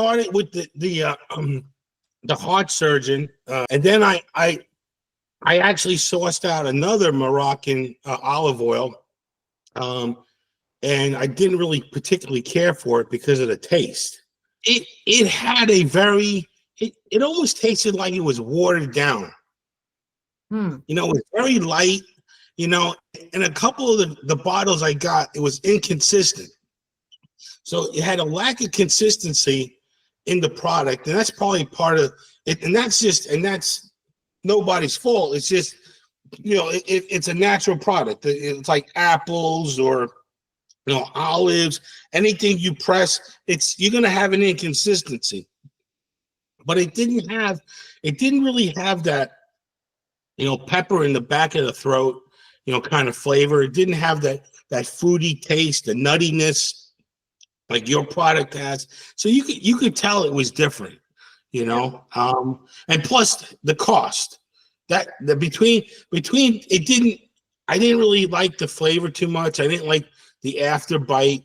started with the heart surgeon, and then I actually sourced out another Moroccan olive oil, and I didn't really particularly care for it because of the taste. It had a very it almost tasted like it was watered down. You know, it was very light. You know, and a couple of the bottles I got, it was inconsistent. So it had a lack of consistency in the product, and that's probably part of it. And that's nobody's fault. It's just, you know, it's a natural product. It's like apples or, you know, olives. Anything you press, you're gonna have an inconsistency. But it didn't really have that, you know, pepper in the back of the throat, you know, kind of flavor. It didn't have that fruity taste, the nuttiness like your product has. So you could tell it was different, you know. And plus the cost. Between it didn't, I didn't really like the flavor too much. I didn't like the after bite.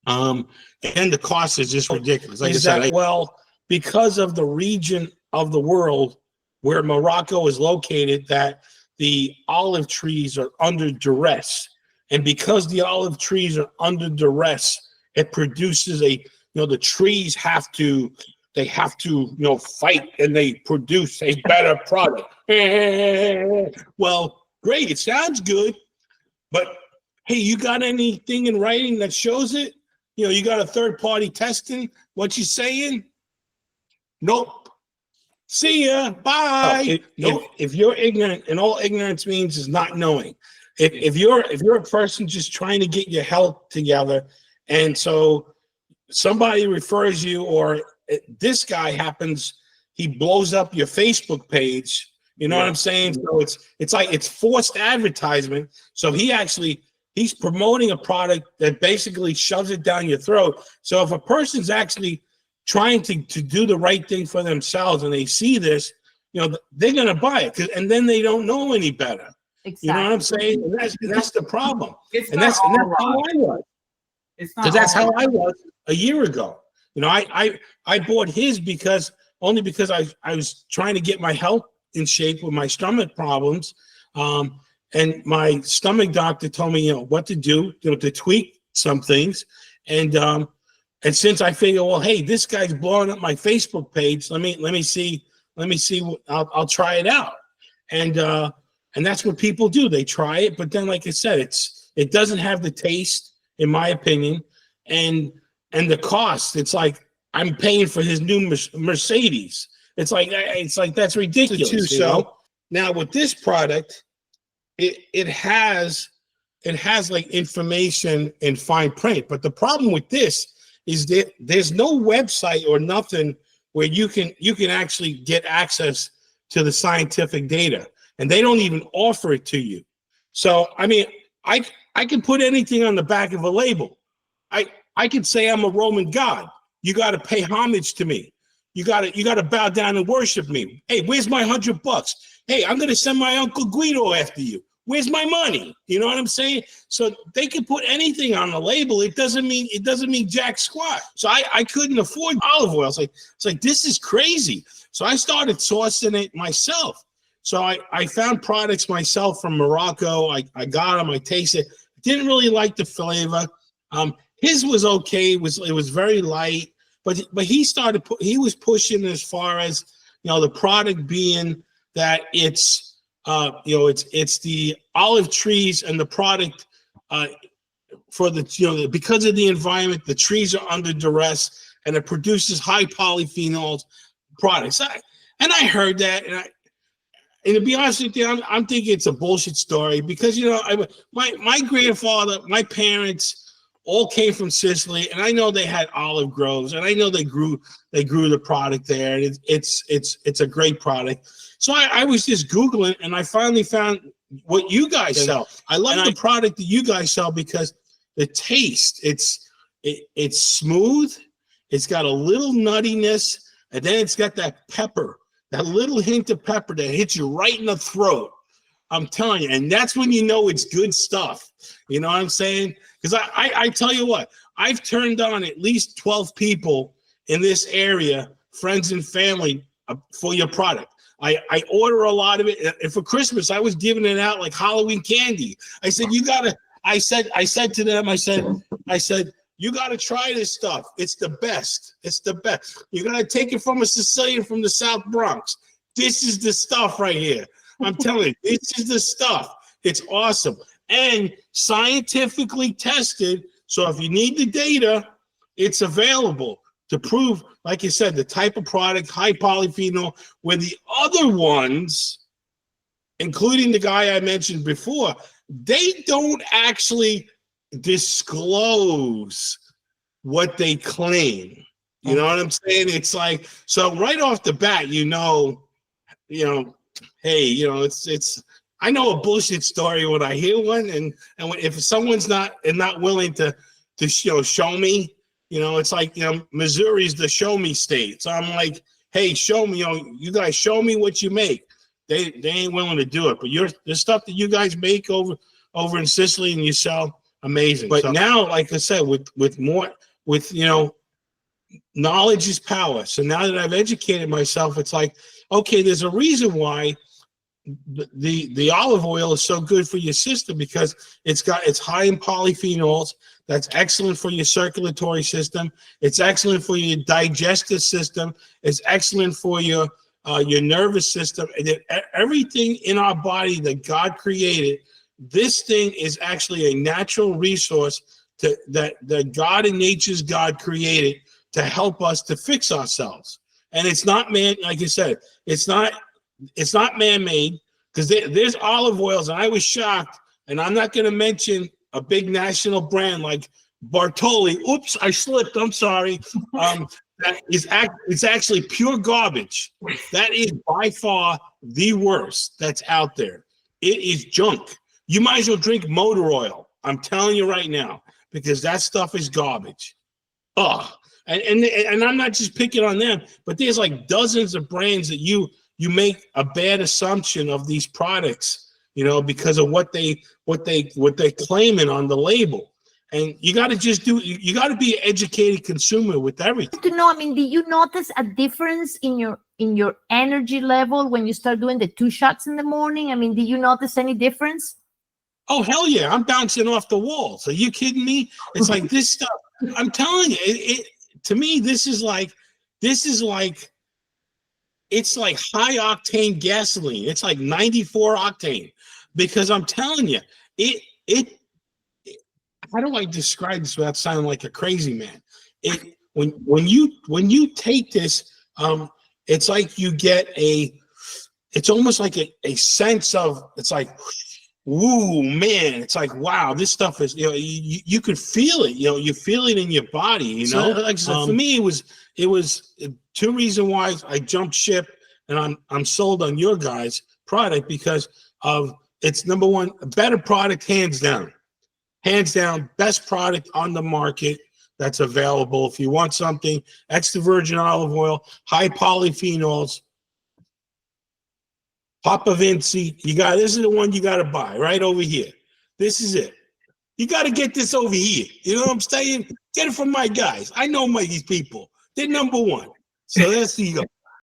And the cost is just ridiculous. Like I said, well, because of the region of the world where Morocco is located, that the olive trees are under duress. And because the olive trees are under duress, it produces the trees have to, you know, fight, and they produce a better product. Well, great. It sounds good, but hey, you got anything in writing that shows it? You know, you got a third party testing what you saying? Nope. See ya. Bye. If you're ignorant, and all ignorance means is not knowing. If you're a person just trying to get your health together, and so somebody refers you, or this guy happens, he blows up your Facebook page. You know what I'm saying? So it's like it's forced advertisement. So he's promoting a product that basically shoves it down your throat. So if a person's actually trying to do the right thing for themselves and they see this, you know, they're gonna buy it, and then they don't know any better. Exactly. You know what I'm saying? And that's the problem. That's how I was. Because that's how I was a year ago. You know, I bought his because I was trying to get my health in shape with my stomach problems. And my stomach doctor told me, you know, what to do, you know, to tweak some things. And since I figured, well, hey, this guy's blowing up my Facebook page, let me see I'll try it out. And that's what people do. They try it, but then, like I said, it doesn't have the taste, in my opinion, and the cost. It's like I'm paying for his new Mercedes. It's like that's ridiculous. You know? Now with this product, it has like information in fine print, but the problem with this is that there's no website or nothing where you can actually get access to the scientific data, and they don't even offer it to you. So I mean, I can put anything on the back of a label. I can say I'm a Roman god. You got to pay homage to me. You got to bow down and worship me. Hey, where's my $100? Hey, I'm gonna send my Uncle Guido after you. Where's my money? You know what I'm saying? So they can put anything on the label. It doesn't mean jack squat. So I couldn't afford olive oil. It's like this is crazy. So I started sourcing it myself. So I found products myself from Morocco. I got them. I tasted. Didn't really like the flavor. His was okay. It was very light. But he was pushing as far as, you know, the product being that it's you know, it's the olive trees, and the product for the, you know, because of the environment, the trees are under duress, and it produces high polyphenols products. And I heard that, and to be honest with you, I'm thinking it's a bullshit story, because, you know, my grandfather, my parents all came from Sicily, and I know they had olive groves, and I know they grew the product there, and it's a great product. So I was just Googling, and I finally found what you guys sell. I love the product that you guys sell because the taste, it's smooth, it's got a little nuttiness, and then it's got that pepper, that little hint of pepper that hits you right in the throat. I'm telling you, and that's when you know it's good stuff. You know what I'm saying? Because I tell you what, I've turned on at least 12 people in this area, friends and family, for your product. I order a lot of it. And for Christmas, I was giving it out like Halloween candy. I said, I said to them, I said, you got to try this stuff. It's the best. It's the best. You got to take it from a Sicilian from the South Bronx. This is the stuff right here. I'm telling you, this is the stuff. It's awesome. And scientifically tested. So if you need the data, it's available to prove, like you said, the type of product, high polyphenol, where the other ones, including the guy I mentioned before, they don't actually disclose what they claim. You know what I'm saying? It's like, so right off the bat, hey, it's I know a bullshit story when I hear one, and if someone's not willing to show me, it's like, Missouri's the show me state. So I'm like, hey, show me, you guys show me what you make. They ain't willing to do it. But the stuff that you guys make over in Sicily and you sell, amazing. But now, like I said, with knowledge is power. So now that I've educated myself, it's like, okay, there's a reason why the olive oil is so good for your system, because it's high in polyphenols. That's excellent for your circulatory system. It's excellent for your digestive system. It's excellent for your nervous system. And everything in our body that God created, this thing is actually a natural resource that God and nature's God created to help us to fix ourselves. And it's not like I said, it's not man-made, because there's olive oils, and I was shocked, and I'm not going to mention a big national brand like Bartoli. Oops, I slipped. I'm sorry. It's actually pure garbage. That is by far the worst that's out there. It is junk. You might as well drink motor oil. I'm telling you right now, because that stuff is garbage. Ugh. And I'm not just picking on them, but there's like dozens of brands that you make a bad assumption of these products, because of what they're claiming on the label. And you got to you got to be an educated consumer with everything. To know, do you notice a difference in your energy level when you start doing the 2 shots in the morning? Do you notice any difference? Oh, hell yeah. I'm bouncing off the walls. Are you kidding me? It's like this stuff. I'm telling you, to me, this is like it's like high octane gasoline. It's like 94 octane, because I'm telling you, how do I describe this without sounding like a crazy man? When you take this, it's like you get it's almost like a sense of, it's like, woo, man, it's like, wow, this stuff is, you could feel it, you feel it in your body, So, like I said, for me, it was 2 reasons why I jumped ship, and I'm sold on your guys' product, because of it's number one, a better product, hands down, best product on the market that's available. If you want something, extra virgin olive oil, high polyphenols, Papa Vince, this is the one you got to buy right over here. This is it. You got to get this over here. You know what I'm saying? Get it from my guys. I know these people. They're number one. So let's see.